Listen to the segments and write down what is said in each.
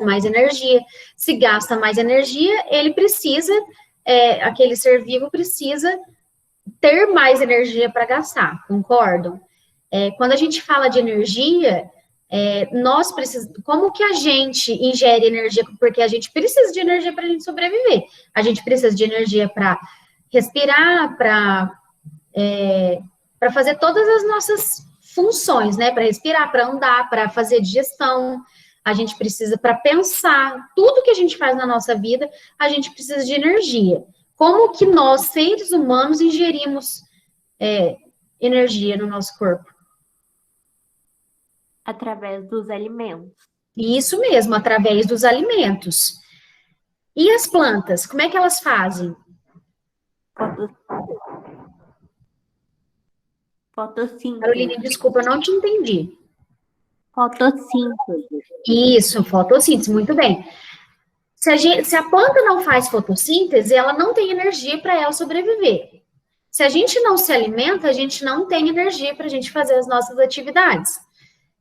mais energia. Se gasta mais energia, ele precisa, aquele ser vivo precisa ter mais energia para gastar, concordam? Quando a gente fala de energia, nós precisamos, como que a gente ingere energia? Porque a gente precisa de energia para a gente sobreviver. A gente precisa de energia para respirar, para fazer todas as nossas funções, né? Para respirar, para andar, para fazer digestão. A gente precisa para pensar. Tudo que a gente faz na nossa vida, a gente precisa de energia. Como que nós, seres humanos, ingerimos energia no nosso corpo? Através dos alimentos. Isso mesmo, através dos alimentos. E as plantas, como é que elas fazem? Fotossíntese. Carolina, desculpa, eu não te entendi. Fotossíntese. Isso, fotossíntese, muito bem. Se a planta não faz fotossíntese, ela não tem energia para ela sobreviver. Se a gente não se alimenta, a gente não tem energia para a gente fazer as nossas atividades.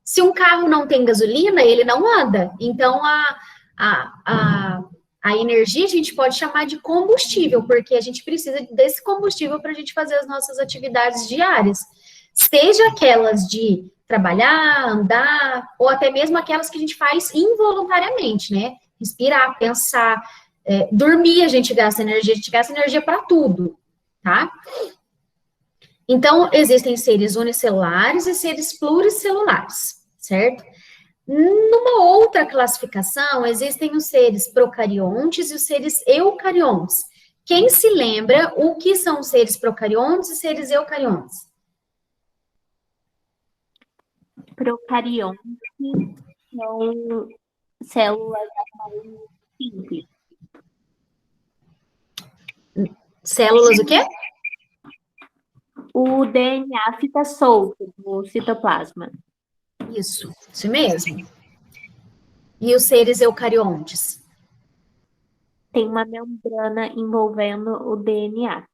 Se um carro não tem gasolina, ele não anda. Então, a energia a gente pode chamar de combustível, porque a gente precisa desse combustível para a gente fazer as nossas atividades diárias. Seja aquelas de trabalhar, andar, ou até mesmo aquelas que a gente faz involuntariamente, né? Respirar, pensar, dormir, a gente gasta energia para tudo, tá? Então, existem seres unicelulares e seres pluricelulares, certo? Numa outra classificação, existem os seres procariontes e os seres eucariontes. Quem se lembra o que são os seres procariontes e seres eucariontes? Procariontes são células mais simples. Células o quê? O DNA fica solto no citoplasma. Isso mesmo. E os seres eucariontes? Tem uma membrana envolvendo o DNA.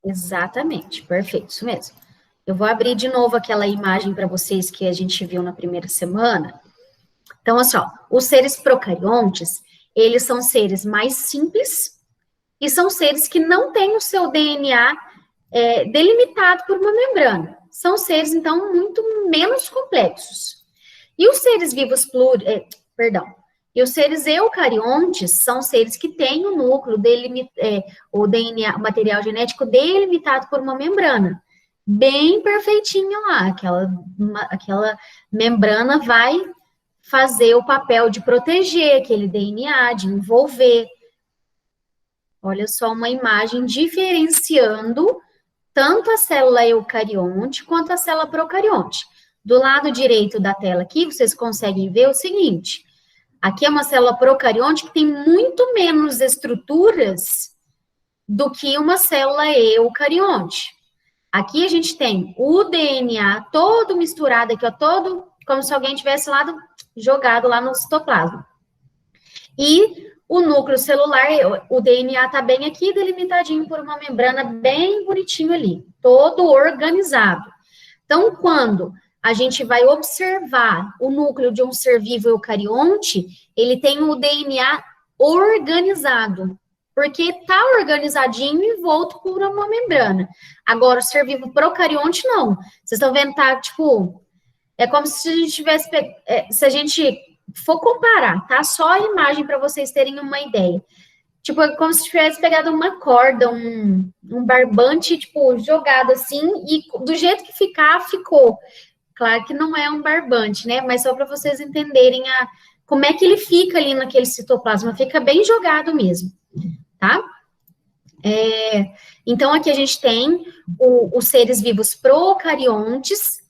Exatamente, perfeito, isso mesmo. Eu vou abrir de novo aquela imagem para vocês que a gente viu na primeira semana. Então, assim, ó, os seres procariontes, eles são seres mais simples e são seres que não têm o seu DNA delimitado por uma membrana. São seres, então, muito menos complexos. E os seres vivos e os seres eucariontes são seres que têm o núcleo, o DNA, o material genético delimitado por uma membrana. Bem perfeitinha lá, aquela membrana vai fazer o papel de proteger aquele DNA, de envolver. Olha só uma imagem diferenciando tanto a célula eucarionte quanto a célula procarionte. Do lado direito da tela aqui, vocês conseguem ver o seguinte. Aqui é uma célula procarionte que tem muito menos estruturas do que uma célula eucarionte. Aqui a gente tem o DNA todo misturado aqui, ó, todo como se alguém tivesse jogado lá no citoplasma. E o núcleo celular, o DNA está bem aqui, delimitadinho por uma membrana bem bonitinho ali, todo organizado. Então, quando a gente vai observar o núcleo de um ser vivo eucarionte, ele tem o DNA organizado, porque está organizadinho e envolto por uma membrana. Agora, o ser vivo procarionte, não. Vocês estão vendo, tá, tipo, é como se a gente tivesse, se a gente for comparar, tá? Só a imagem para vocês terem uma ideia. Tipo, é como se tivesse pegado uma corda, um barbante, tipo, jogado assim, e do jeito que ficou. Claro que não é um barbante, né? Mas só para vocês entenderem como é que ele fica ali naquele citoplasma. Fica bem jogado mesmo, tá? Então, aqui a gente tem os seres vivos procariontes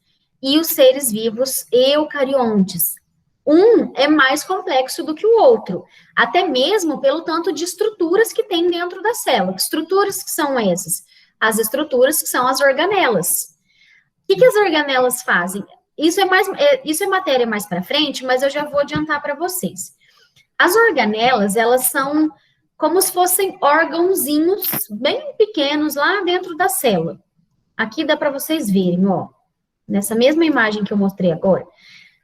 e os seres vivos eucariontes. Um é mais complexo do que o outro, até mesmo pelo tanto de estruturas que tem dentro da célula. Que estruturas que são essas? As estruturas que são as organelas. O que as organelas fazem? Isso é matéria mais para frente, mas eu já vou adiantar para vocês. As organelas, elas são como se fossem órgãozinhos bem pequenos lá dentro da célula. Aqui dá para vocês verem, ó, nessa mesma imagem que eu mostrei agora.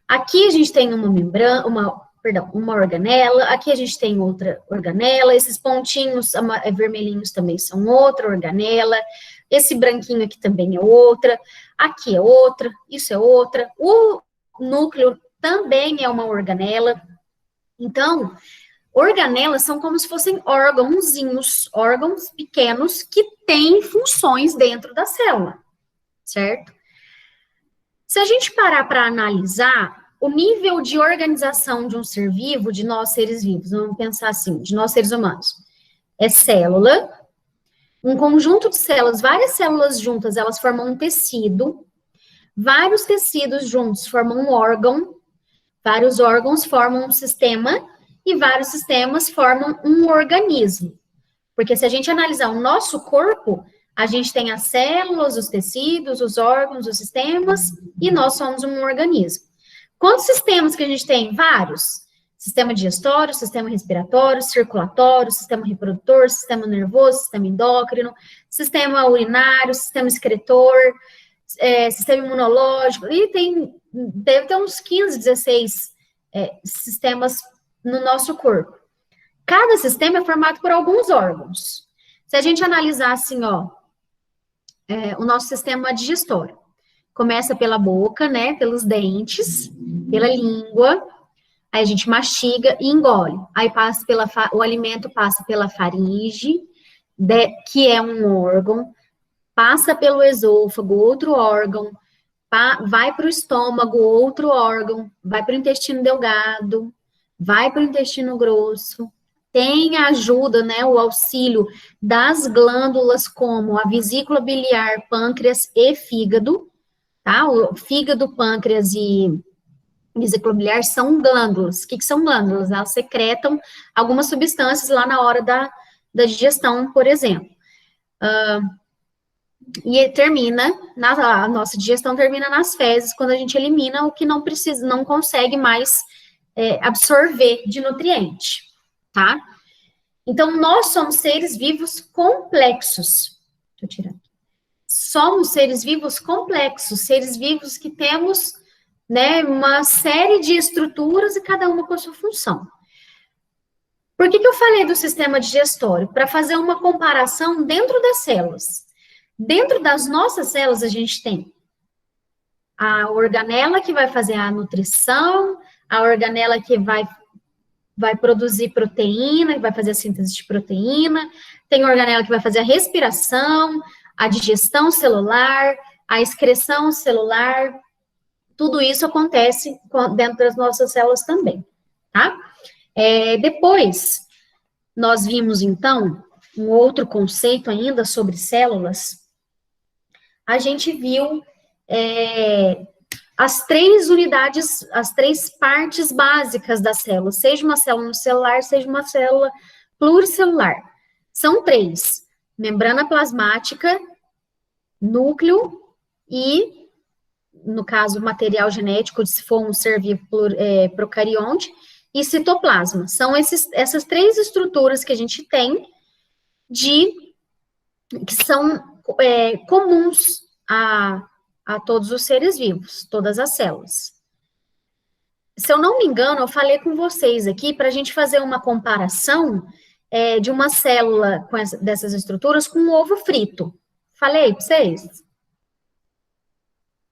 Aqui a gente tem uma membrana, perdão, uma organela, aqui a gente tem outra organela, esses pontinhos vermelhinhos também são outra organela, esse branquinho aqui também é outra, aqui é outra, isso é outra, o núcleo também é uma organela. Então, organelas são como se fossem órgãozinhos, órgãos pequenos que têm funções dentro da célula, certo? Se a gente parar para analisar o nível de organização de um ser vivo, de nós seres vivos, vamos pensar assim, de nós seres humanos, é célula, um conjunto de células, várias células juntas, elas formam um tecido, vários tecidos juntos formam um órgão, vários órgãos formam um sistema, e vários sistemas formam um organismo. Porque se a gente analisar o nosso corpo, a gente tem as células, os tecidos, os órgãos, os sistemas, e nós somos um organismo. Quantos sistemas que a gente tem? Vários. Sistema digestório, sistema respiratório, circulatório, sistema reprodutor, sistema nervoso, sistema endócrino, sistema urinário, sistema excretor, sistema imunológico, e deve ter uns 15, 16 sistemas no nosso corpo. Cada sistema é formado por alguns órgãos. Se a gente analisar assim, ó, o nosso sistema digestório, começa pela boca, né, pelos dentes, pela língua, aí a gente mastiga e engole. Aí passa o alimento passa pela faringe, que é um órgão, passa pelo esôfago, outro órgão, vai para o estômago, outro órgão, vai para o intestino delgado, vai para o intestino grosso, tem a ajuda, né, o auxílio das glândulas como a vesícula biliar, pâncreas e fígado, tá? O fígado, pâncreas e vesícula biliar são glândulas. O que são glândulas? Elas secretam algumas substâncias lá na hora da digestão, por exemplo. E a nossa digestão termina nas fezes, quando a gente elimina o que não consegue mais absorver de nutriente, tá? Então, nós somos seres vivos complexos. Deixa eu tirar aqui. Somos seres vivos complexos, seres vivos que temos, né, uma série de estruturas e cada uma com a sua função. Por que eu falei do sistema digestório? Para fazer uma comparação dentro das células. Dentro das nossas células, a gente tem a organela que vai fazer a nutrição, a organela que vai produzir proteína, que vai fazer a síntese de proteína, tem a organela que vai fazer a respiração, a digestão celular, a excreção celular, tudo isso acontece dentro das nossas células também, tá? Depois, nós vimos, então, um outro conceito ainda sobre células. A gente viu as três unidades, as três partes básicas da célula, seja uma célula unicelular, seja uma célula pluricelular. São três: membrana plasmática, núcleo e, no caso, material genético, se for um ser vivo procarionte, e citoplasma. São essas três estruturas que a gente tem que são comuns a todos os seres vivos, todas as células. Se eu não me engano, eu falei com vocês aqui para a gente fazer uma comparação de uma célula dessas estruturas com um ovo frito. Falei para vocês? Não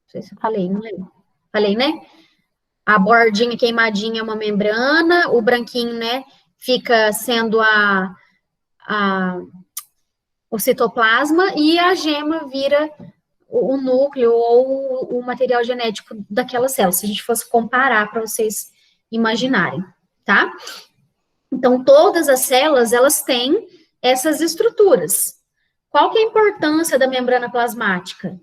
sei se eu falei, não lembro. Falei, né? A bordinha queimadinha é uma membrana, o branquinho, né, fica sendo o citoplasma, e a gema vira o núcleo ou o material genético daquela célula, se a gente fosse comparar para vocês imaginarem, tá? Então, todas as células, elas têm essas estruturas. Qual que é a importância da membrana plasmática?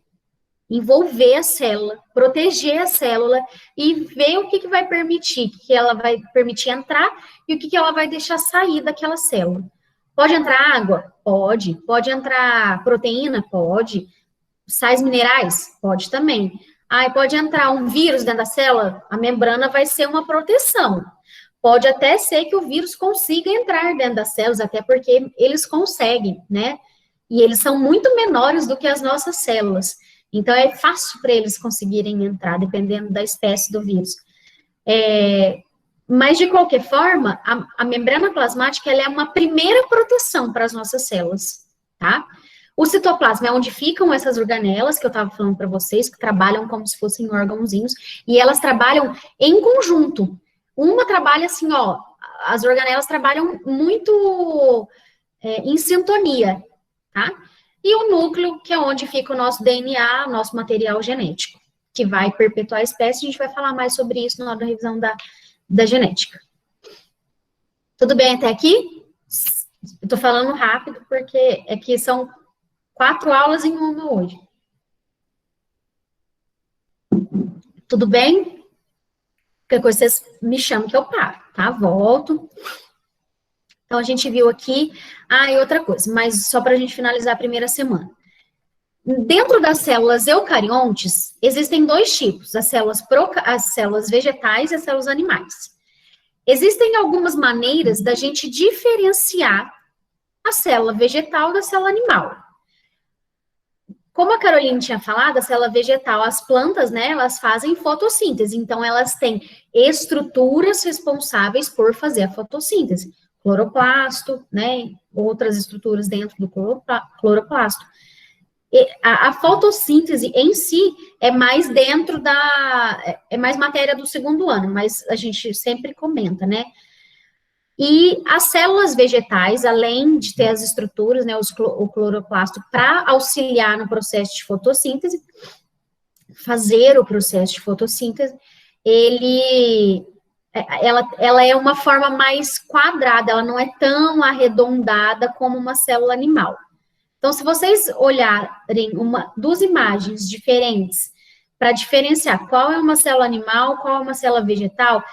Envolver a célula, proteger a célula e ver o que vai permitir, o que ela vai permitir entrar e o que ela vai deixar sair daquela célula. Pode entrar água? Pode. Pode entrar proteína? Pode. Sais minerais? Pode também. Pode entrar um vírus dentro da célula? A membrana vai ser uma proteção. Pode até ser que o vírus consiga entrar dentro das células, até porque eles conseguem, né? E eles são muito menores do que as nossas células. Então, é fácil para eles conseguirem entrar, dependendo da espécie do vírus. Mas, de qualquer forma, a membrana plasmática ela é uma primeira proteção para as nossas células, tá? O citoplasma é onde ficam essas organelas que eu estava falando para vocês, que trabalham como se fossem órgãozinhos, e elas trabalham em conjunto. Uma trabalha assim, ó, as organelas trabalham muito em sintonia, tá? E o núcleo, que é onde fica o nosso DNA, o nosso material genético, que vai perpetuar a espécie. A gente vai falar mais sobre isso na hora da revisão da genética. Tudo bem até aqui? Eu tô falando rápido porque é que são 4 aulas em uma hoje. Tudo bem? Qualquer coisa vocês me chamam que eu paro, tá? Volto. Então, a gente viu aqui... Ah, e outra coisa, mas só para a gente finalizar a primeira semana. Dentro das células eucariontes, existem 2 tipos, as células vegetais e as células animais. Existem algumas maneiras da gente diferenciar a célula vegetal da célula animal. Como a Caroline tinha falado, a célula vegetal, as plantas, né, elas fazem fotossíntese, então elas têm estruturas responsáveis por fazer a fotossíntese. Cloroplasto, né, outras estruturas dentro do cloroplasto. E a fotossíntese em si é mais dentro é mais matéria do 2º ano, mas a gente sempre comenta, né? E as células vegetais, além de ter as estruturas, né, o cloroplasto, para auxiliar no processo de fotossíntese, fazer o processo de fotossíntese, ela é uma forma mais quadrada, ela não é tão arredondada como uma célula animal. Então, se vocês olharem 2 imagens diferentes para diferenciar qual é uma célula animal, qual é uma célula vegetal,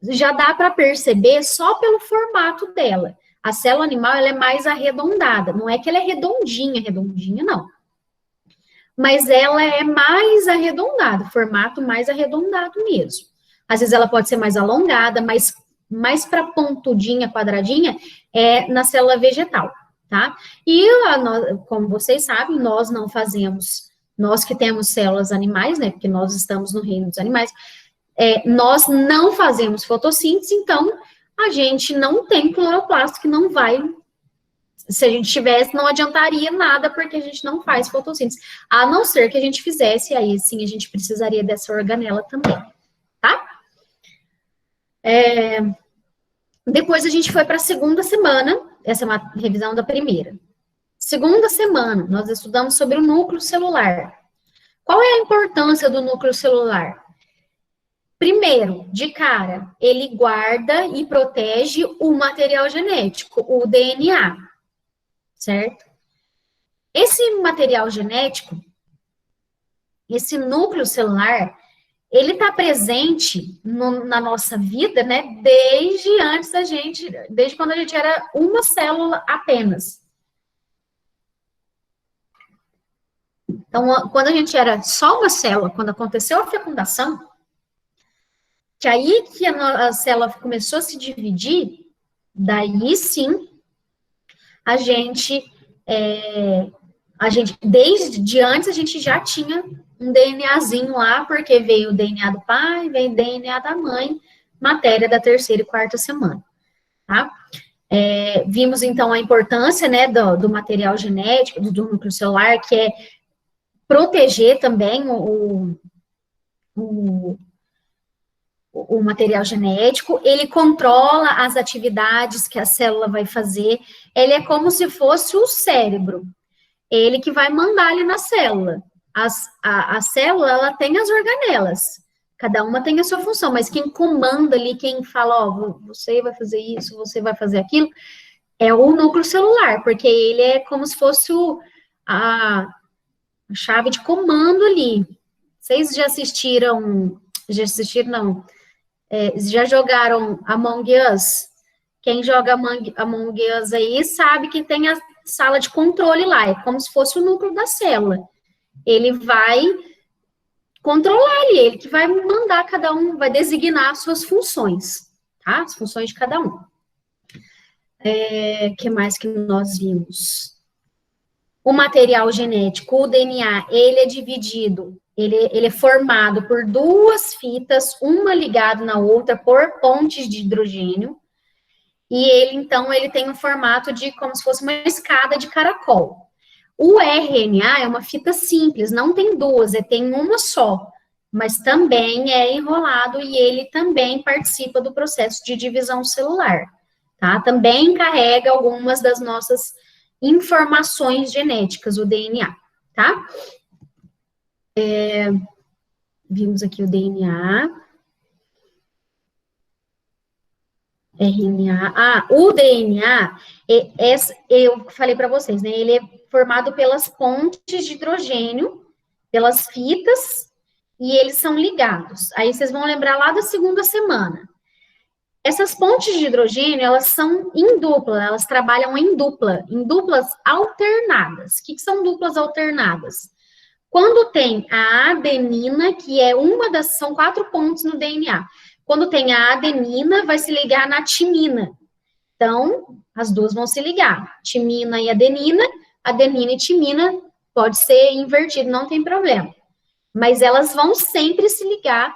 já dá para perceber só pelo formato dela. A célula animal ela é mais arredondada, não é que ela é redondinha, não. Mas ela é mais arredondada, formato mais arredondado mesmo. Às vezes ela pode ser mais alongada, mas mais para pontudinha, quadradinha, é na célula vegetal. Tá? E, como vocês sabem, nós não fazemos, nós que temos células animais, né, porque nós estamos no reino dos animais, nós não fazemos fotossíntese, então a gente não tem cloroplasto que não vai, se a gente tivesse, não adiantaria nada, porque a gente não faz fotossíntese, a não ser que a gente fizesse, aí sim a gente precisaria dessa organela também, tá? Depois a gente foi para a 2ª semana, essa é uma revisão da primeira. 2ª semana, nós estudamos sobre o núcleo celular. Qual é a importância do núcleo celular? Primeiro, de cara, ele guarda e protege o material genético, o DNA, certo? Esse material genético, esse núcleo celular, ele está presente na nossa vida, né, desde quando a gente era uma célula apenas. Então, quando a gente era só uma célula, quando aconteceu a fecundação, que aí que a célula começou a se dividir, daí sim, a gente, desde antes, a gente já tinha um DNAzinho lá, porque veio o DNA do pai, veio o DNA da mãe, matéria da 3ª e 4ª semana, tá? Vimos, então, a importância, né, do material genético, do núcleo celular, que é proteger também o material genético, ele controla as atividades que a célula vai fazer, ele é como se fosse o cérebro, ele que vai mandar ali na célula. A célula, ela tem as organelas, cada uma tem a sua função, mas quem comanda ali, quem fala, ó, você vai fazer isso, você vai fazer aquilo, é o núcleo celular, porque ele é como se fosse a chave de comando ali. Vocês já assistiram, não, já jogaram Among Us? Quem joga Among Us aí sabe que tem a sala de controle lá, é como se fosse o núcleo da célula. Ele vai controlar ali, ele que vai mandar cada um, vai designar as suas funções, tá? As funções de cada um. Que mais que nós vimos? O material genético, o DNA, ele é dividido Ele é formado por duas fitas, uma ligada na outra por pontes de hidrogênio, e ele, então, ele tem um formato de como se fosse uma escada de caracol. O RNA é uma fita simples, não tem duas, tem uma só, mas também é enrolado e ele também participa do processo de divisão celular, tá? Também carrega algumas das nossas informações genéticas, o DNA, tá? Vimos aqui o DNA, RNA. O DNA, eu falei para vocês, né? Ele é formado pelas pontes de hidrogênio, pelas fitas, e eles são ligados. Aí vocês vão lembrar lá da segunda semana. Essas pontes de hidrogênio, elas são em dupla, elas trabalham em duplas alternadas. O que são duplas alternadas? Quando tem a adenina, que é são 4 pontos no DNA. Quando tem a adenina, vai se ligar na timina. Então, as duas vão se ligar. Timina e adenina e timina, pode ser invertido, não tem problema. Mas elas vão sempre se ligar,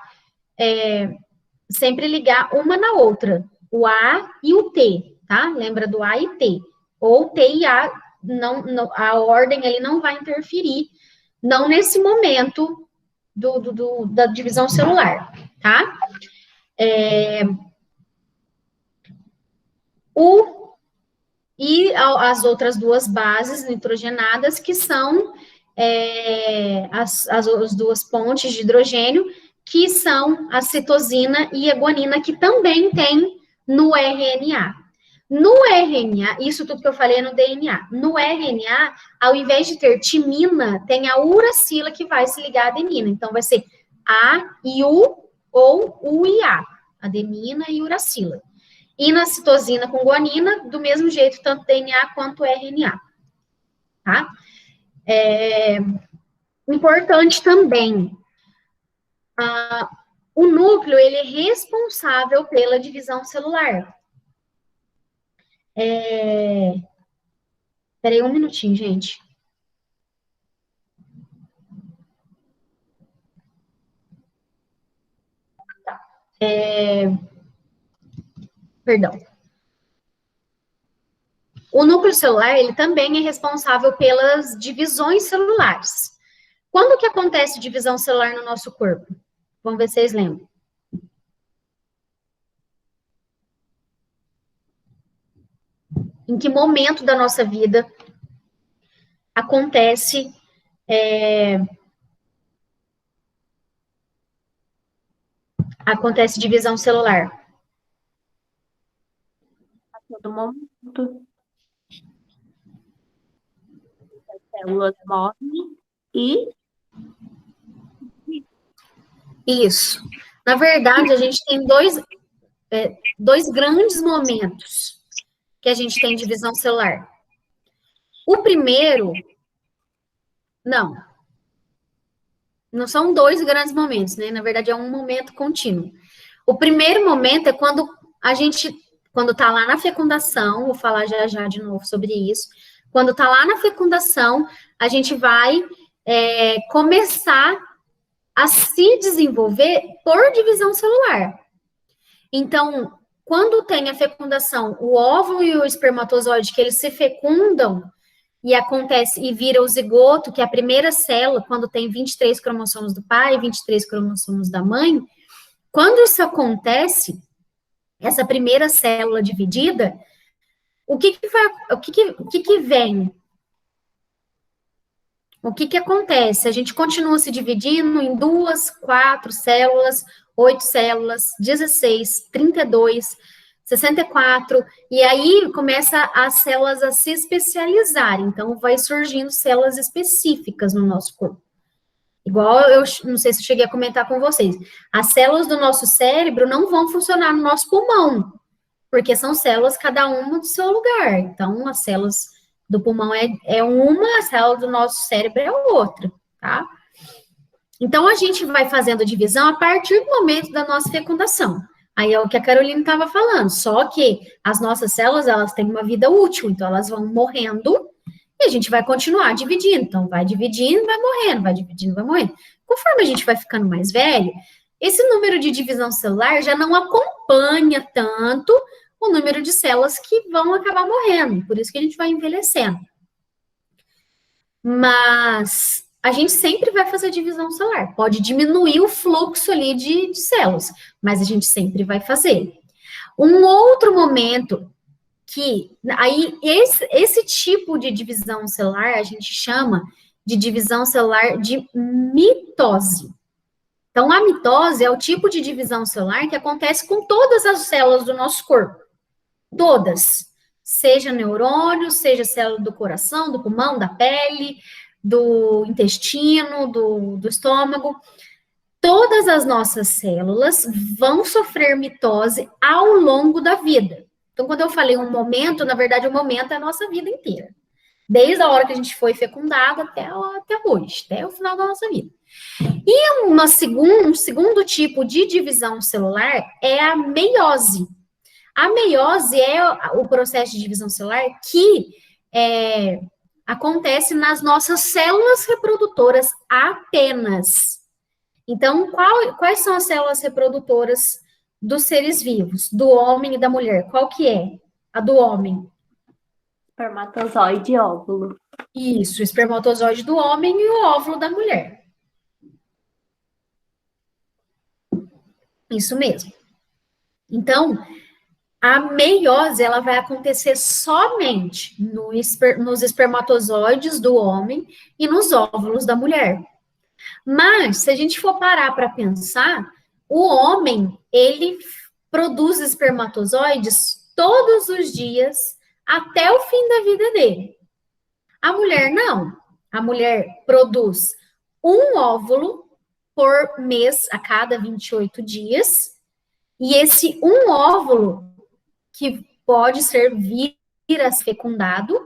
sempre ligar uma na outra. O A e o T, tá? Lembra do A e T. Ou T e A, a ordem ali não vai interferir, não nesse momento da divisão celular, tá? E as outras duas bases nitrogenadas, que são as duas pontes de hidrogênio, que são a citosina e a guanina, que também tem no RNA. No RNA, isso tudo que eu falei é no DNA. No RNA, ao invés de ter timina, tem a uracila que vai se ligar à adenina. Então, vai ser A e U ou U e A. Adenina e uracila. E na citosina com guanina, do mesmo jeito, tanto DNA quanto RNA. Tá? Importante também, o núcleo, ele é responsável pela divisão celular. Peraí um minutinho, gente. Perdão. O núcleo celular, ele também é responsável pelas divisões celulares. Quando que acontece divisão celular no nosso corpo? Vamos ver se vocês lembram. Em que momento da nossa vida acontece divisão celular? A todo momento. As células morrem e... Isso. Na verdade, a gente tem dois grandes momentos que a gente tem divisão celular. O primeiro, não são dois grandes momentos, né? Na verdade, é um momento contínuo. O primeiro momento é quando tá lá na fecundação, vou falar já de novo sobre isso. Quando tá lá na fecundação, a gente vai começar a se desenvolver por divisão celular. Então, quando tem a fecundação, o óvulo e o espermatozoide, que eles se fecundam e acontece e vira o zigoto, que é a primeira célula, quando tem 23 cromossomos do pai e 23 cromossomos da mãe, quando isso acontece, essa primeira célula dividida, o que vem? O que acontece? A gente continua se dividindo em 2, 4 células, 8 células, 16, 32, 64, e aí começa as células a se especializar, então vai surgindo células específicas no nosso corpo. Igual eu não sei se eu cheguei a comentar com vocês, as células do nosso cérebro não vão funcionar no nosso pulmão, porque são células cada uma do seu lugar. Então, as células do pulmão é uma, a célula do nosso cérebro é outra, tá? Então, a gente vai fazendo a divisão a partir do momento da nossa fecundação. Aí é o que a Carolina estava falando, só que as nossas células, elas têm uma vida útil, então elas vão morrendo e a gente vai continuar dividindo. Então, vai dividindo, vai morrendo, vai dividindo, vai morrendo. Conforme a gente vai ficando mais velho, esse número de divisão celular já não acompanha tanto o número de células que vão acabar morrendo, por isso que a gente vai envelhecendo. Mas a gente sempre vai fazer divisão celular. Pode diminuir o fluxo ali de células, mas a gente sempre vai fazer. Um outro momento que, aí, esse tipo de divisão celular a gente chama de divisão celular de mitose. Então, a mitose é o tipo de divisão celular que acontece com todas as células do nosso corpo. Todas. Seja neurônio, seja célula do coração, do pulmão, da pele, do intestino, do estômago. Todas as nossas células vão sofrer mitose ao longo da vida. Então, quando eu falei um momento, na verdade, o momento é a nossa vida inteira. Desde a hora que a gente foi fecundado até hoje, até o final da nossa vida. E um segundo tipo de divisão celular é a meiose. A meiose é o processo de divisão celular que acontece nas nossas células reprodutoras apenas. Então, quais são as células reprodutoras dos seres vivos, do homem e da mulher? Qual que é? A do homem. Espermatozoide e óvulo. Isso, o espermatozoide do homem e o óvulo da mulher. Isso mesmo. Então, a meiose, ela vai acontecer somente nos espermatozoides do homem e nos óvulos da mulher. Mas, se a gente for parar para pensar, o homem, ele produz espermatozoides todos os dias até o fim da vida dele. A mulher não. A mulher produz um óvulo por mês a cada 28 dias. E esse um óvulo, que pode ser vir a ser fecundado,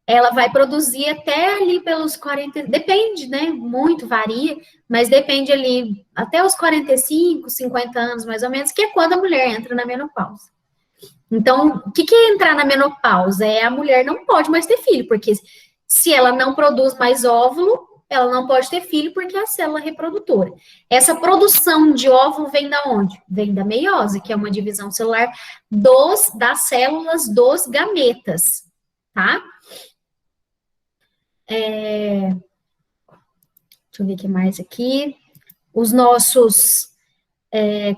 ela vai produzir até ali pelos 40, depende, né? Muito varia, mas depende ali até os 45, 50 anos, mais ou menos, que é quando a mulher entra na menopausa. Então, o que é entrar na menopausa? A mulher não pode mais ter filho, porque se ela não produz mais óvulo, ela não pode ter filho porque é a célula reprodutora. Essa produção de óvulo vem da onde? Vem da meiose, que é uma divisão celular das células dos gametas, tá? Deixa eu ver o que mais aqui. Os nossos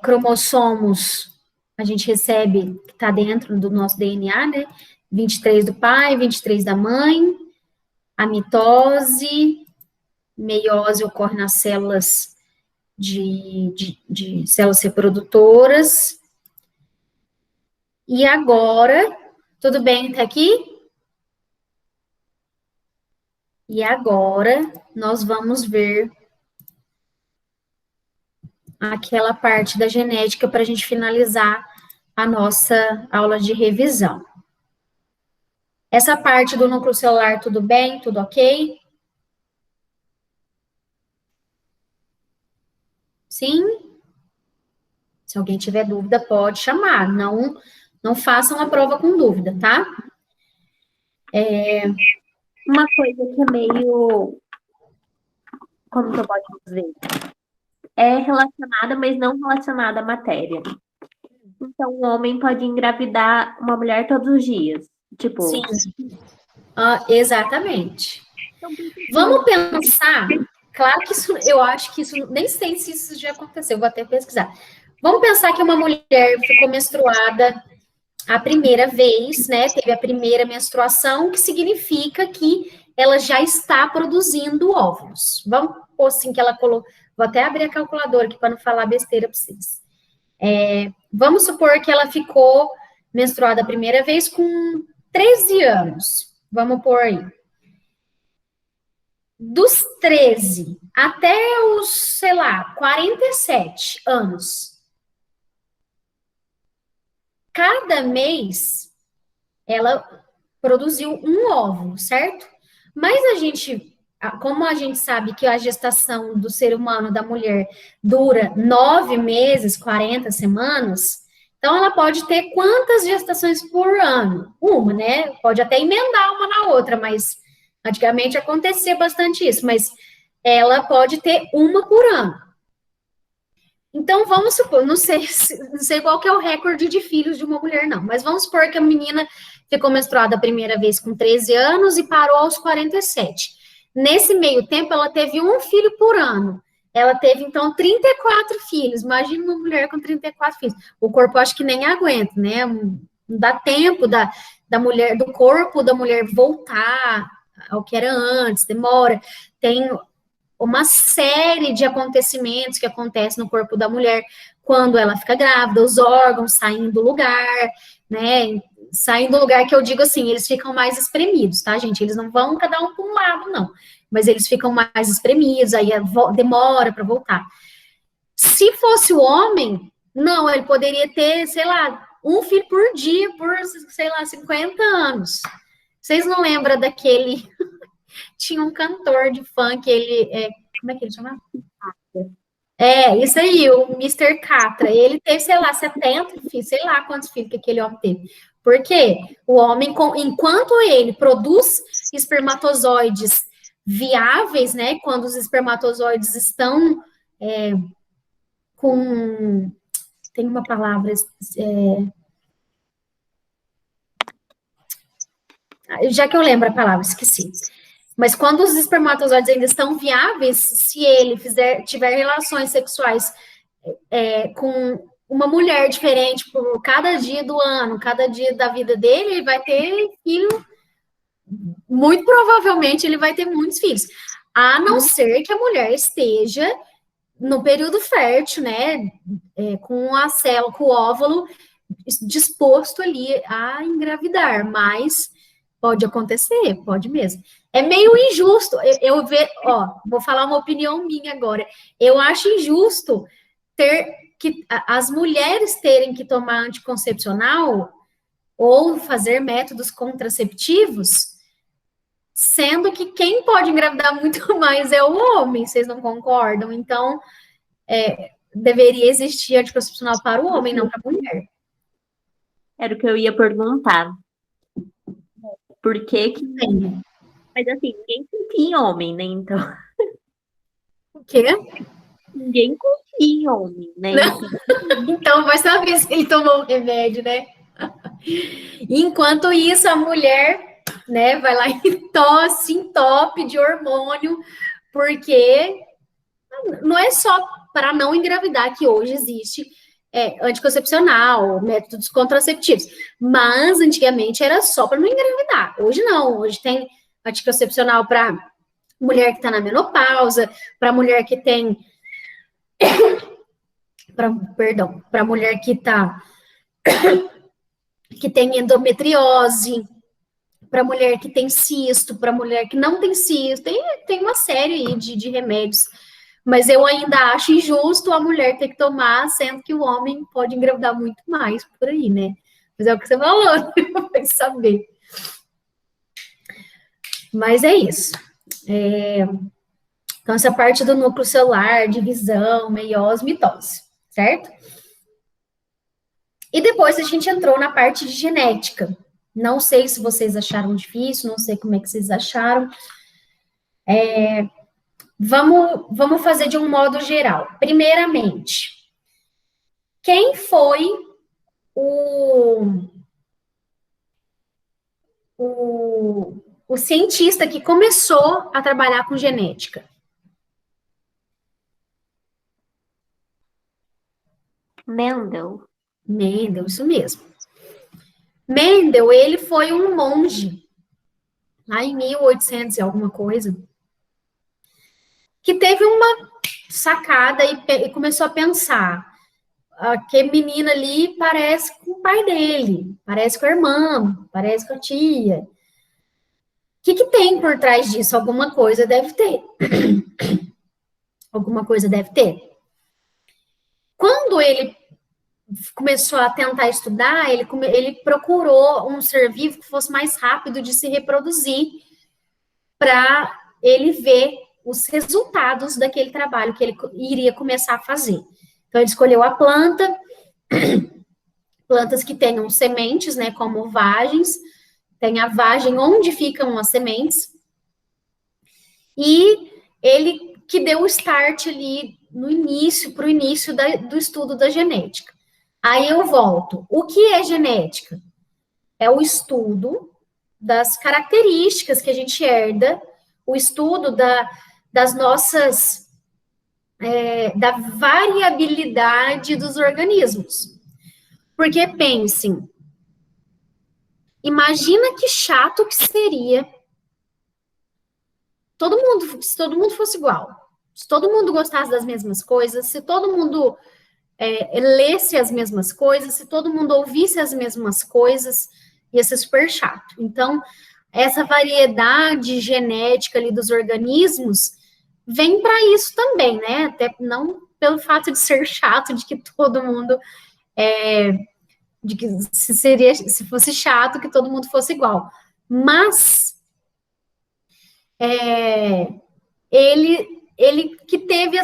cromossomos, a gente recebe, que está dentro do nosso DNA, né? 23 do pai, 23 da mãe. A mitose, meiose ocorre nas células de células reprodutoras. E agora, tudo bem até aqui? E agora, nós vamos ver aquela parte da genética para a gente finalizar a nossa aula de revisão. Essa parte do núcleo celular, tudo bem? Tudo ok? Sim? Se alguém tiver dúvida, pode chamar. Não façam a prova com dúvida, tá? Uma coisa que é meio, como que eu posso dizer? É relacionada, mas não relacionada à matéria. Então, um homem pode engravidar uma mulher todos os dias. Tipo. Sim. Exatamente. Vamos pensar. Claro que isso, eu acho que isso, nem sei se isso já aconteceu, vou até pesquisar. Vamos pensar que uma mulher ficou menstruada a primeira vez, né? Teve a primeira menstruação, que significa que ela já está produzindo óvulos. Vamos pôr assim que ela colocou. Vou até abrir a calculadora aqui para não falar besteira para vocês. Vamos supor que ela ficou menstruada a primeira vez com 13 anos. Vamos pôr aí. Dos 13 até os, sei lá, 47 anos, cada mês ela produziu um óvulo, certo? Mas como a gente sabe que a gestação do ser humano, da mulher, dura 9 meses, 40 semanas, então ela pode ter quantas gestações por ano? Uma, né? Pode até emendar uma na outra, mas antigamente acontecia bastante isso, mas ela pode ter uma por ano. Então, vamos supor, não sei qual que é o recorde de filhos de uma mulher, não, mas vamos supor que a menina ficou menstruada a primeira vez com 13 anos e parou aos 47. Nesse meio tempo, ela teve um filho por ano. Ela teve, então, 34 filhos. Imagina uma mulher com 34 filhos. O corpo, acho que nem aguenta, né? Não dá tempo da mulher, do corpo da mulher voltar ao que era antes, demora. Tem uma série de acontecimentos que acontecem no corpo da mulher quando ela fica grávida, os órgãos saem do lugar, né? Saem do lugar que eu digo assim, eles ficam mais espremidos, tá, gente? Eles não vão cada um para um lado, não. Mas eles ficam mais espremidos, aí demora para voltar. Se fosse o homem, não, ele poderia ter, sei lá, um filho por dia, por, sei lá, 50 anos. Vocês não lembram daquele tinha um cantor de funk, como é que ele chama? Isso aí, o Mr. Catra. Ele teve, sei lá, 70 filhos, sei lá quantos filhos que aquele homem teve. Por quê? O homem, enquanto ele produz espermatozoides viáveis, né? Quando os espermatozoides estão com. Tem uma palavra. Já que eu lembro a palavra, esqueci. Mas quando os espermatozoides ainda estão viáveis, se ele tiver relações sexuais com uma mulher diferente por cada dia do ano, cada dia da vida dele, ele vai ter filho. Muito provavelmente ele vai ter muitos filhos. A não ser que a mulher esteja no período fértil, né? Com a célula, com o óvulo disposto ali a engravidar, mas pode acontecer, pode mesmo. É meio injusto. Vou falar uma opinião minha agora. Eu acho injusto as mulheres terem que tomar anticoncepcional ou fazer métodos contraceptivos, sendo que quem pode engravidar muito mais é o homem. Vocês não concordam? Então, deveria existir anticoncepcional para o homem, não para a mulher. Era o que eu ia perguntar. Por que que... Sim. Mas assim, ninguém confia em homem, né? Então. O quê? Ninguém confia em homem, né? Então, vai saber se ele tomou um remédio, né? Enquanto isso, a mulher, né, vai lá e se entope de hormônio, porque não é só para não engravidar que hoje existe anticoncepcional, métodos contraceptivos, mas antigamente era só para não engravidar. Hoje não, hoje tem anticoncepcional para mulher que está na menopausa, para mulher que tem para mulher que tem endometriose, para mulher que tem cisto, para mulher que não tem cisto, tem uma série aí de remédios. Mas eu ainda acho injusto a mulher ter que tomar, sendo que o homem pode engravidar muito mais por aí, né? Mas é o que você falou, vai saber. Mas é isso. Então, essa parte do núcleo celular, divisão, meiose, mitose, certo? E depois a gente entrou na parte de genética. Não sei se vocês acharam difícil, não sei como é que vocês acharam. Vamos fazer de um modo geral. Primeiramente, quem foi o cientista que começou a trabalhar com genética? Mendel, Isso mesmo. Mendel, ele foi um monge, lá em 1800 e alguma coisa, que teve uma sacada e começou a pensar, que menina ali parece com o pai dele, parece com a irmã, parece com a tia. O que tem por trás disso? Alguma coisa deve ter. Alguma coisa deve ter. Quando ele começou a tentar estudar, ele procurou um ser vivo que fosse mais rápido de se reproduzir para ele ver os resultados daquele trabalho que ele iria começar a fazer. Então, ele escolheu a planta, plantas que tenham sementes, né, como vagens, tem a vagem onde ficam as sementes, e ele que deu o start ali no início, para o início do estudo da genética. Aí eu volto. O que é genética? É o estudo das características que a gente herda, o estudo das nossas, da variabilidade dos organismos. Porque pensem, imagina que chato que seria se todo mundo fosse igual, se todo mundo gostasse das mesmas coisas, se todo mundo lesse as mesmas coisas, se todo mundo ouvisse as mesmas coisas, ia ser super chato. Então, essa variedade genética ali dos organismos vem para isso também, né? Até não pelo fato de ser chato, de que todo mundo de que se fosse chato que todo mundo fosse igual, mas ele que teve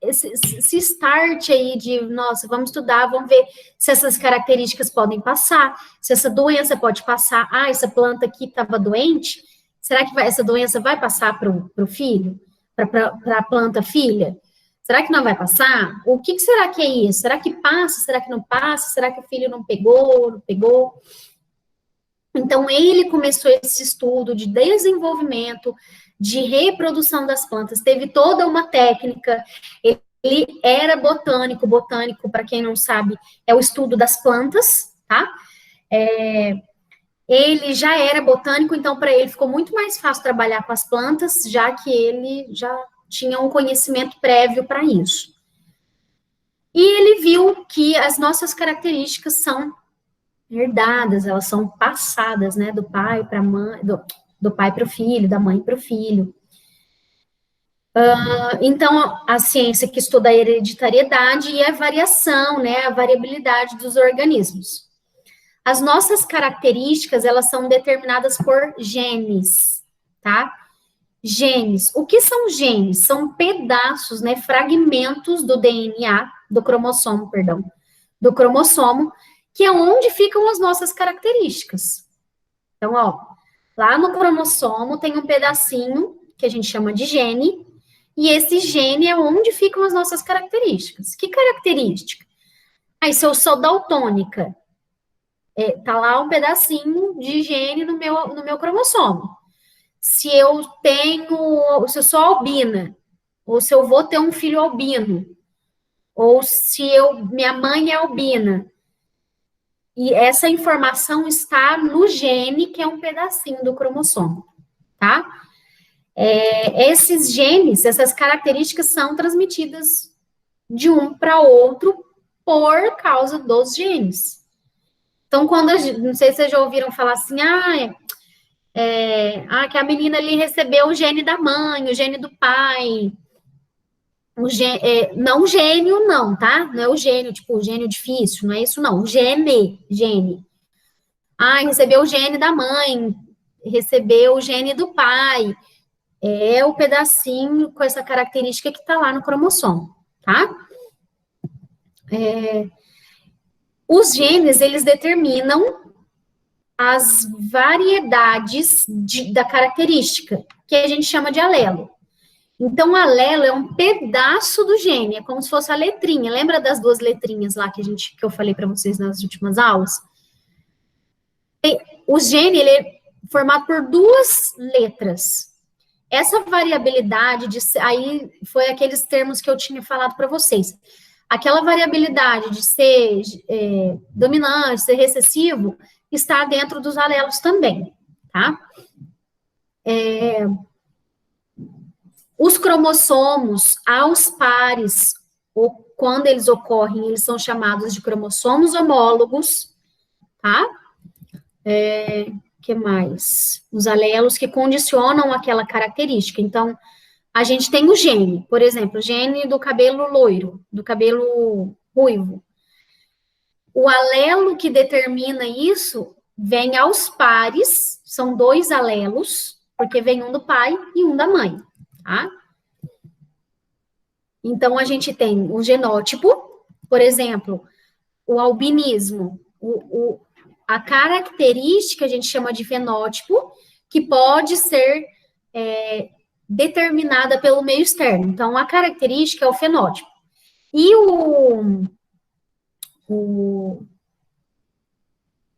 esse start aí de, nossa, vamos estudar, vamos ver se essas características podem passar, se essa doença pode passar, essa planta aqui estava doente, será que essa doença vai passar para o filho? Para a planta filha? Será que não vai passar? O que será que é isso? Será que passa? Será que não passa? Será que o filho não pegou? Não pegou? Então, ele começou esse estudo de desenvolvimento, de reprodução das plantas, teve toda uma técnica, ele era botânico, para quem não sabe, é o estudo das plantas, tá? Ele já era botânico, então para ele ficou muito mais fácil trabalhar com as plantas, já que ele já tinha um conhecimento prévio para isso. E ele viu que as nossas características são herdadas, elas são passadas, né, do pai para a mãe, do pai para o filho, da mãe para o filho. Então, a ciência que estuda a hereditariedade e a variação, né, a variabilidade dos organismos. As nossas características, elas são determinadas por genes, tá? Genes. O que são genes? São pedaços, né, fragmentos do DNA, do cromossomo, que é onde ficam as nossas características. Então, ó, lá no cromossomo tem um pedacinho que a gente chama de gene, e esse gene é onde ficam as nossas características. Que característica? Aí, se eu sou daltônica, tá lá um pedacinho de gene no meu cromossomo. Se eu sou albina, ou se eu vou ter um filho albino, ou se minha mãe é albina, e essa informação está no gene, que é um pedacinho do cromossomo, tá? Esses genes, essas características são transmitidas de um para outro por causa dos genes. Então, não sei se vocês já ouviram falar assim, que a menina ali recebeu o gene da mãe, o gene do pai. Não o gênio, não, tá? Não é o gênio, tipo, o gênio difícil, não é isso, não. O gene. Recebeu o gene da mãe, recebeu o gene do pai. É o pedacinho com essa característica que está lá no cromossomo, tá? Os genes, eles determinam as variedades da característica, que a gente chama de alelo. Então, alelo é um pedaço do gene, é como se fosse a letrinha. Lembra das duas letrinhas lá que eu falei para vocês nas últimas aulas? O gene, ele é formado por duas letras. Essa variabilidade, aí foi aqueles termos que eu tinha falado para vocês. Aquela variabilidade de ser dominante, ser recessivo, está dentro dos alelos também, tá? Os cromossomos aos pares, ou quando eles ocorrem, eles são chamados de cromossomos homólogos, tá? Que mais? Os alelos que condicionam aquela característica. Então, a gente tem o gene, por exemplo, o gene do cabelo loiro, do cabelo ruivo. O alelo que determina isso vem aos pares, são dois alelos, porque vem um do pai e um da mãe, tá? Então, a gente tem o genótipo, por exemplo, o albinismo, a característica a gente chama de fenótipo, que pode ser determinada pelo meio externo. Então, a característica é o fenótipo. E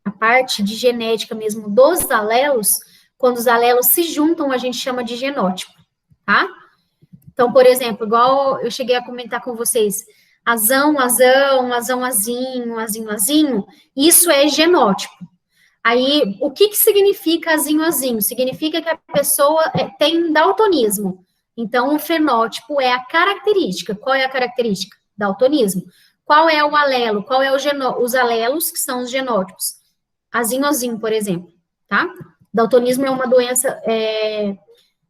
a parte de genética mesmo dos alelos, quando os alelos se juntam, a gente chama de genótipo, tá? Então, por exemplo, igual eu cheguei a comentar com vocês, azão, azão, azão, azinho, azinho, azinho, isso é genótipo. Aí, o que significa azinho, azinho? Significa que a pessoa tem daltonismo. Então, o fenótipo é a característica. Qual é a característica? Daltonismo. Qual é o alelo? Qual é os alelos, que são os genótipos? Azinho, azinho, por exemplo, tá? Daltonismo é uma doença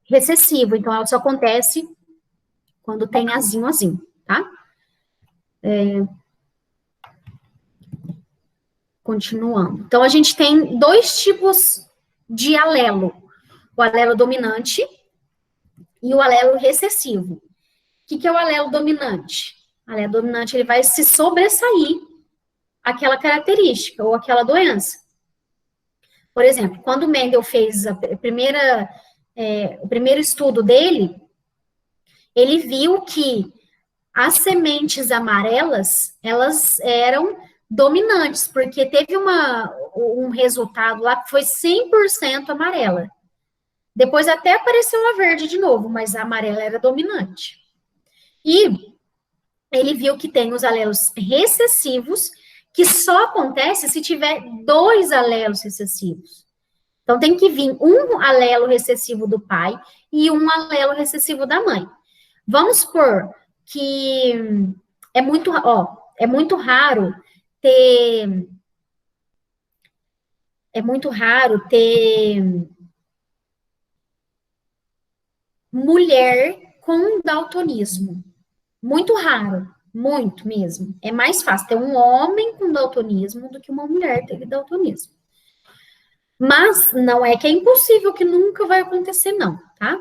recessiva, então ela só acontece quando tem azinho, azinho, tá? Continuando. Então, a gente tem dois tipos de alelo. O alelo dominante e o alelo recessivo. O que é o alelo dominante? O alelo dominante, ele vai se sobressair aquela característica ou aquela doença. Por exemplo, quando o Mendel fez o primeiro estudo dele, ele viu que as sementes amarelas, elas eram dominantes, porque teve um resultado lá que foi 100% amarela. Depois até apareceu a verde de novo, mas a amarela era dominante. E ele viu que tem os alelos recessivos, que só acontece se tiver dois alelos recessivos. Então, tem que vir um alelo recessivo do pai e um alelo recessivo da mãe. Vamos supor que é muito raro ter mulher com daltonismo. Muito raro, muito mesmo. É mais fácil ter um homem com daltonismo do que uma mulher ter daltonismo. Mas não é que é impossível, que nunca vai acontecer, não, tá?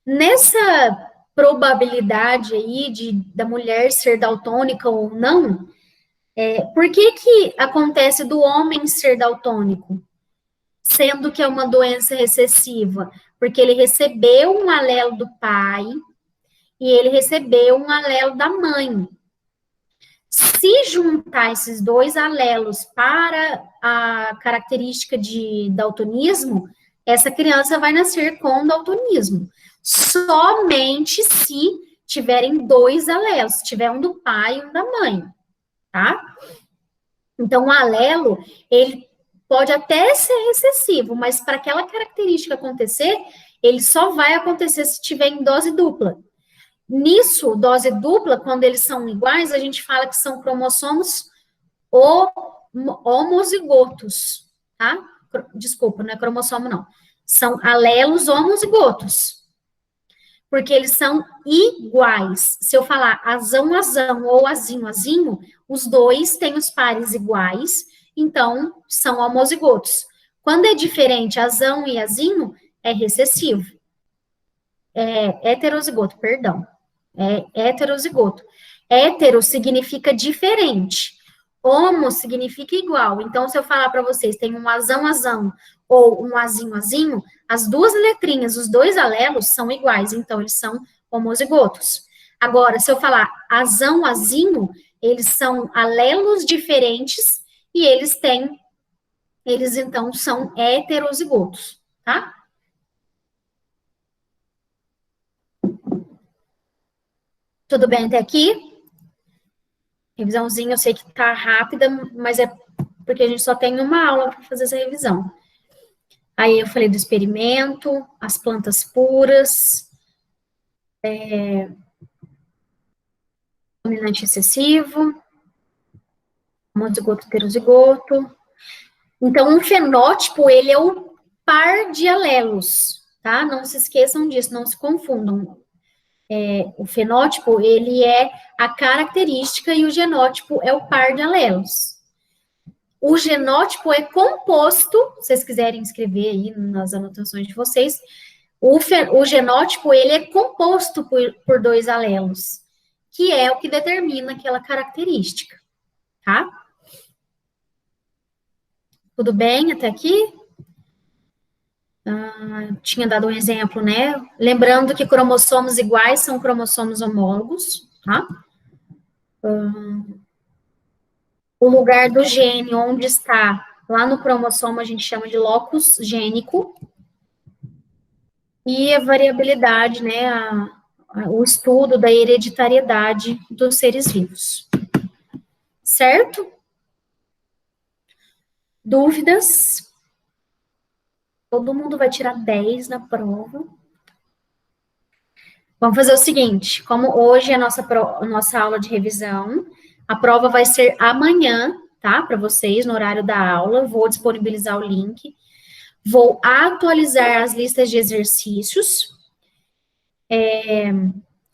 Nessa probabilidade aí da mulher ser daltônica ou não, por que acontece do homem ser daltônico, sendo que é uma doença recessiva? Porque ele recebeu um alelo do pai e ele recebeu um alelo da mãe. Se juntar esses dois alelos para a característica de daltonismo, essa criança vai nascer com daltonismo. Somente se tiverem dois alelos, se tiver um do pai e um da mãe, tá? Então, o alelo, ele pode até ser recessivo, mas para aquela característica acontecer, ele só vai acontecer se tiver em dose dupla. Nisso, dose dupla, quando eles são iguais, a gente fala que são cromossomos homozigotos, tá? Desculpa, não é cromossomo, não. São alelos homozigotos. Porque eles são iguais. Se eu falar azão, azão ou azinho, azinho, os dois têm os pares iguais, então são homozigotos. Quando é diferente azão e azinho, é recessivo. É heterozigoto, perdão. É heterozigoto. Hétero significa diferente. Homo significa igual. Então, se eu falar para vocês, tem um azão, azão, ou um azinho, azinho, as duas letrinhas, os dois alelos são iguais, então eles são homozigotos. Agora, se eu falar azão, azinho, eles são alelos diferentes e eles então são heterozigotos, tá? Tudo bem até aqui? Revisãozinha, eu sei que tá rápida, mas é porque a gente só tem uma aula para fazer essa revisão. Aí eu falei do experimento, as plantas puras, dominante excessivo, homozigoto, heterozigoto. Então, um fenótipo, ele é o par de alelos, tá? Não se esqueçam disso, não se confundam. O fenótipo, ele é a característica e o genótipo é o par de alelos. O genótipo é composto, se vocês quiserem escrever aí nas anotações de vocês, o genótipo, ele é composto por dois alelos, que é o que determina aquela característica, tá? Tudo bem até aqui? Tinha dado um exemplo, né? Lembrando que cromossomos iguais são cromossomos homólogos, tá? O lugar do gene onde está lá no cromossomo a gente chama de locus gênico, e a variabilidade, né? O estudo da hereditariedade dos seres vivos. Certo? Dúvidas? Todo mundo vai tirar 10 na prova. Vamos fazer o seguinte, como hoje é a nossa aula de revisão, a prova vai ser amanhã, tá? Para vocês, no horário da aula, vou disponibilizar o link. Vou atualizar as listas de exercícios,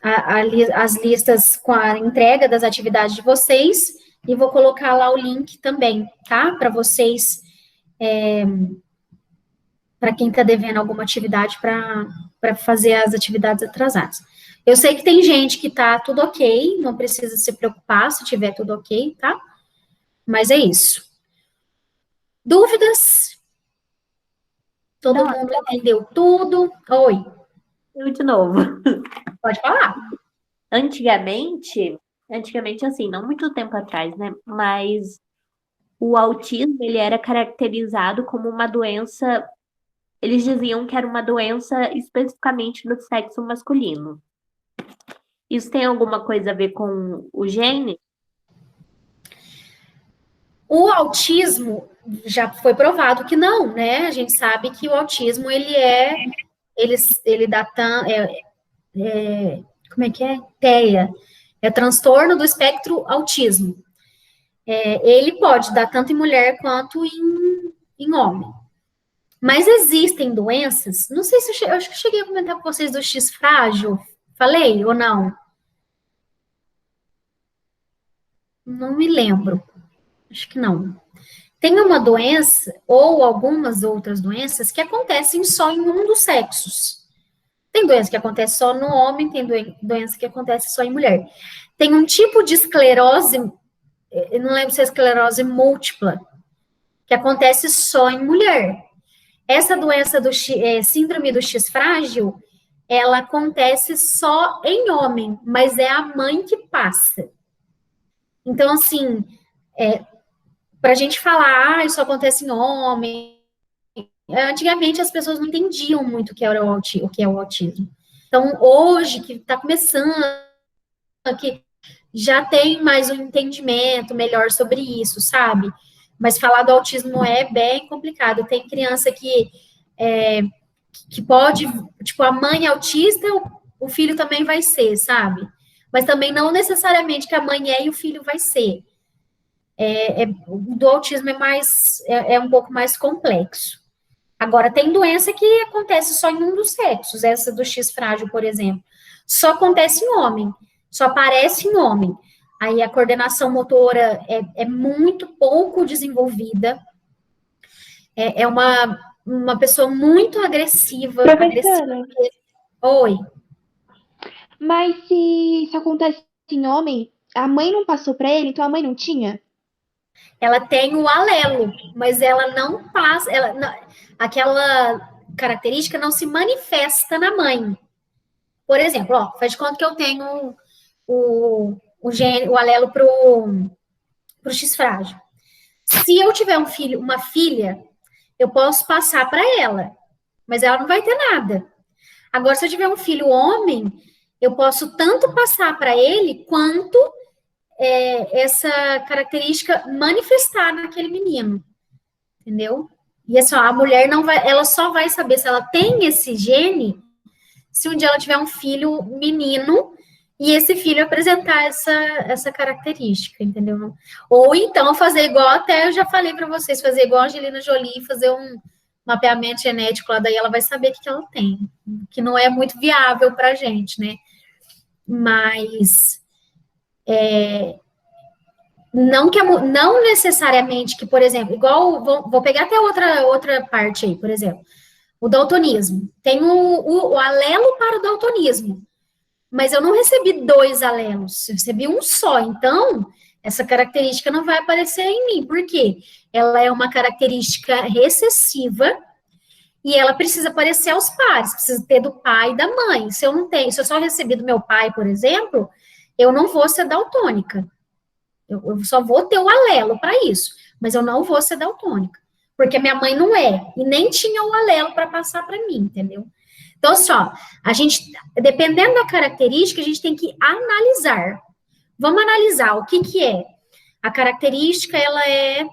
as listas com a entrega das atividades de vocês, e vou colocar lá o link também, tá? Para vocês, para quem está devendo alguma atividade para fazer as atividades atrasadas. Eu sei que tem gente que tá tudo ok, não precisa se preocupar se tiver tudo ok, tá? Mas é isso. Dúvidas? Todo mundo entendeu tudo? Oi. Eu de novo. Pode falar. Antigamente, assim, não muito tempo atrás, né? Mas o autismo, ele era caracterizado como uma doença, eles diziam que era uma doença especificamente do sexo masculino. Isso tem alguma coisa a ver com o gene? O autismo já foi provado que não, né? A gente sabe que o autismo, ele dá como é que é? TEA, é transtorno do espectro autismo. Ele pode dar tanto em mulher quanto em homem. Mas existem doenças, não sei se eu acho que eu cheguei a comentar com vocês do X frágil, falei ou não? Não me lembro, acho que não. Tem uma doença, ou algumas outras doenças, que acontecem só em um dos sexos. Tem doença que acontece só no homem, tem doença que acontece só em mulher. Tem um tipo de esclerose, eu não lembro se é esclerose múltipla, que acontece só em mulher. Essa doença do síndrome do X frágil, ela acontece só em homem, mas é a mãe que passa. Então, assim, para a gente falar, isso acontece em homem, antigamente as pessoas não entendiam muito o que era o que é o autismo. Então, hoje, que está começando, que já tem mais um entendimento melhor sobre isso, sabe? Mas falar do autismo é bem complicado. Tem criança que pode, tipo, a mãe é autista, o filho também vai ser, sabe? Mas também não necessariamente que a mãe é e o filho vai ser. O do autismo é um pouco mais complexo. Agora, tem doença que acontece só em um dos sexos, essa do X frágil, por exemplo. Só acontece em homem, só aparece em homem. Aí a coordenação motora é muito pouco desenvolvida. É uma pessoa muito agressiva. Professora, Oi. mas se isso acontece em homem, a mãe não passou pra ele, então a mãe não tinha? Ela tem o alelo, mas ela não passa, aquela característica não se manifesta na mãe. Por exemplo, ó, faz de conta que eu tenho o alelo pro X frágil. Se eu tiver um filho, uma filha, eu posso passar para ela, mas ela não vai ter nada. Agora, se eu tiver um filho homem, eu posso tanto passar para ele quanto essa característica manifestar naquele menino, entendeu? E assim, ó, a mulher não vai, ela só vai saber se ela tem esse gene se um dia ela tiver um filho menino e esse filho apresentar essa característica, entendeu? Ou então fazer igual, até eu já falei para vocês, fazer igual a Angelina Jolie, fazer um mapeamento genético lá, daí ela vai saber o que ela tem, que não é muito viável para a gente, né? Mas não necessariamente que, por exemplo, igual, vou pegar até outra parte aí, por exemplo, o daltonismo. Tem o alelo para o daltonismo, mas eu não recebi 2 alelos, eu recebi um só. Então, essa característica não vai aparecer em mim. Por quê? Ela é uma característica recessiva e ela precisa parecer aos pares, precisa ter do pai e da mãe. Se eu não tenho, se eu só recebi do meu pai, por exemplo, eu não vou ser daltônica. Eu só vou ter o alelo para isso, mas eu não vou ser daltônica, porque minha mãe não é, e nem tinha o alelo para passar para mim, entendeu? Então, só, a gente, dependendo da característica, a gente tem que analisar. Vamos analisar o que que é. A característica, ela é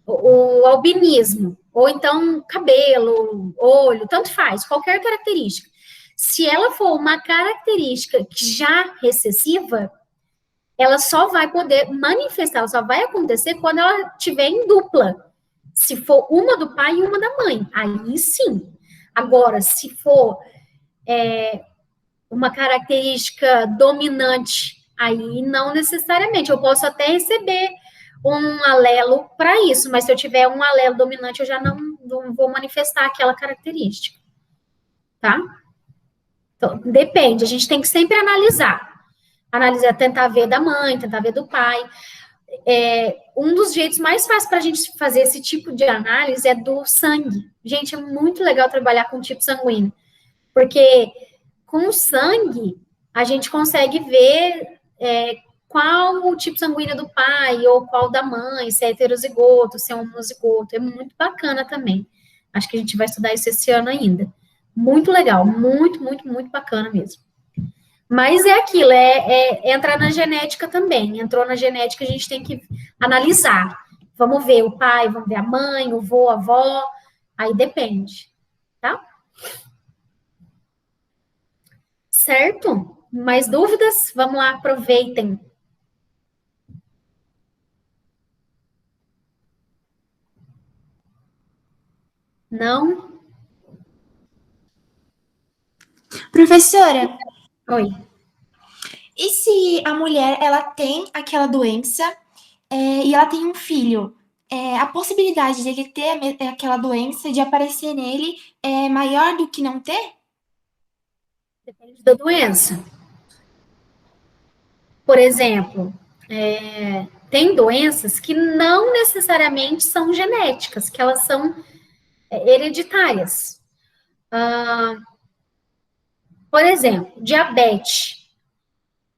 o albinismo, ou então cabelo, olho, tanto faz, qualquer característica. Se ela for uma característica já recessiva, ela só vai poder manifestar, ela só vai acontecer quando ela tiver em dupla. Se for uma do pai e uma da mãe, aí sim. Agora, se for uma característica dominante, aí não necessariamente. Eu posso até receber um alelo para isso, mas se eu tiver um alelo dominante, eu já não vou manifestar aquela característica, tá? Então, depende, a gente tem que sempre analisar. Analisar, tentar ver da mãe, tentar ver do pai. Um dos jeitos mais fáceis para a gente fazer esse tipo de análise é do sangue. Gente, é muito legal trabalhar com tipo sanguíneo, porque com o sangue a gente consegue ver qual o tipo sanguíneo do pai ou qual da mãe, se é heterozigoto, se é homozigoto. É muito bacana também. Acho que a gente vai estudar isso esse ano ainda. Muito legal, muito, muito, muito bacana mesmo. Mas é aquilo, entrar na genética também. Entrou na genética, a gente tem que analisar. Vamos ver o pai, vamos ver a mãe, o vô, a avó. Aí depende, tá? Certo? Mais dúvidas? Vamos lá, aproveitem. Não? Professora, Oi. e se a mulher ela tem aquela doença e ela tem um filho? A possibilidade dele ter aquela doença, de aparecer nele, é maior do que não ter? Depende da doença. Por exemplo, tem doenças que não necessariamente são genéticas, que elas são hereditárias. Por exemplo, diabetes.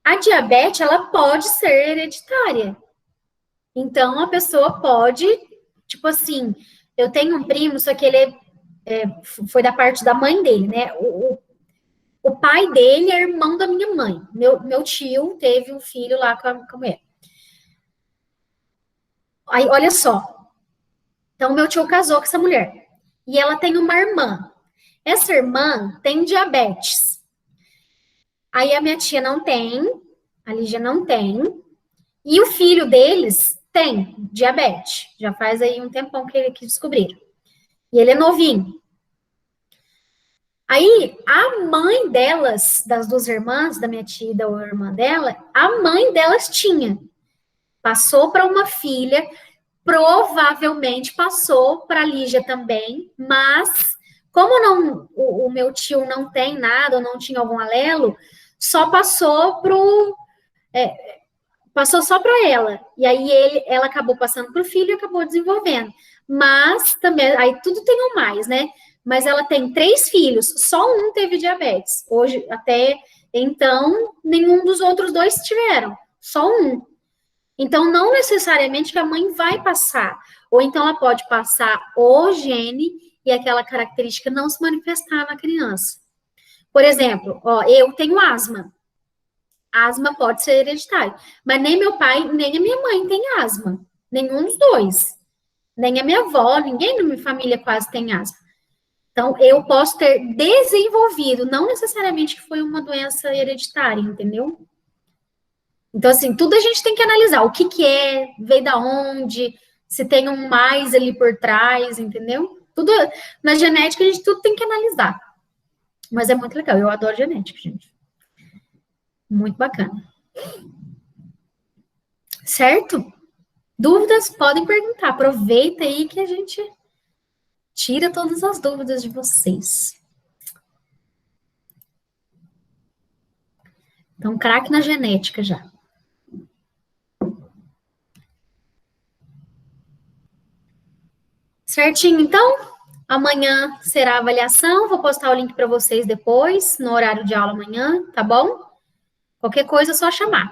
A diabetes, ela pode ser hereditária. Então, a pessoa pode, tipo assim, eu tenho um primo, só que ele foi da parte da mãe dele, né? O pai dele é irmão da minha mãe. Meu tio teve um filho lá com a mulher. Aí, olha só. Então, meu tio casou com essa mulher. E ela tem uma irmã. Essa irmã tem diabetes. Aí a minha tia não tem, a Lígia não tem. E o filho deles tem diabetes. Já faz aí um tempão que descobriram. E ele é novinho. Aí, a mãe delas, das duas irmãs, da minha tia e da irmã dela, a mãe delas tinha. Passou para uma filha, provavelmente passou para a Lígia também, mas como não, o meu tio não tem nada, ou não tinha algum alelo, só passou passou só para ela. E aí ela acabou passando para o filho e acabou desenvolvendo. Mas também, aí tudo tem um mais, né? Mas ela tem 3 filhos, só um teve diabetes. Hoje, até então, nenhum dos outros 2 tiveram, só um. Então, não necessariamente que a mãe vai passar, ou então ela pode passar o gene e aquela característica não se manifestar na criança. Por exemplo, ó, eu tenho asma. Asma pode ser hereditário, mas nem meu pai, nem a minha mãe tem asma. Nenhum dos dois. Nem a minha avó, ninguém na minha família quase tem asma. Então, eu posso ter desenvolvido, não necessariamente que foi uma doença hereditária, entendeu? Então, assim, tudo a gente tem que analisar. O que que é, veio da onde, se tem um mais ali por trás, entendeu? Tudo, na genética, a gente tudo tem que analisar. Mas é muito legal, eu adoro genética, gente. Muito bacana. Certo? Dúvidas, podem perguntar. Aproveita aí que a gente tira todas as dúvidas de vocês. Então, craque na genética já. Certinho, então? Amanhã será a avaliação. Vou postar o link para vocês depois, no horário de aula amanhã, tá bom? Qualquer coisa é só chamar.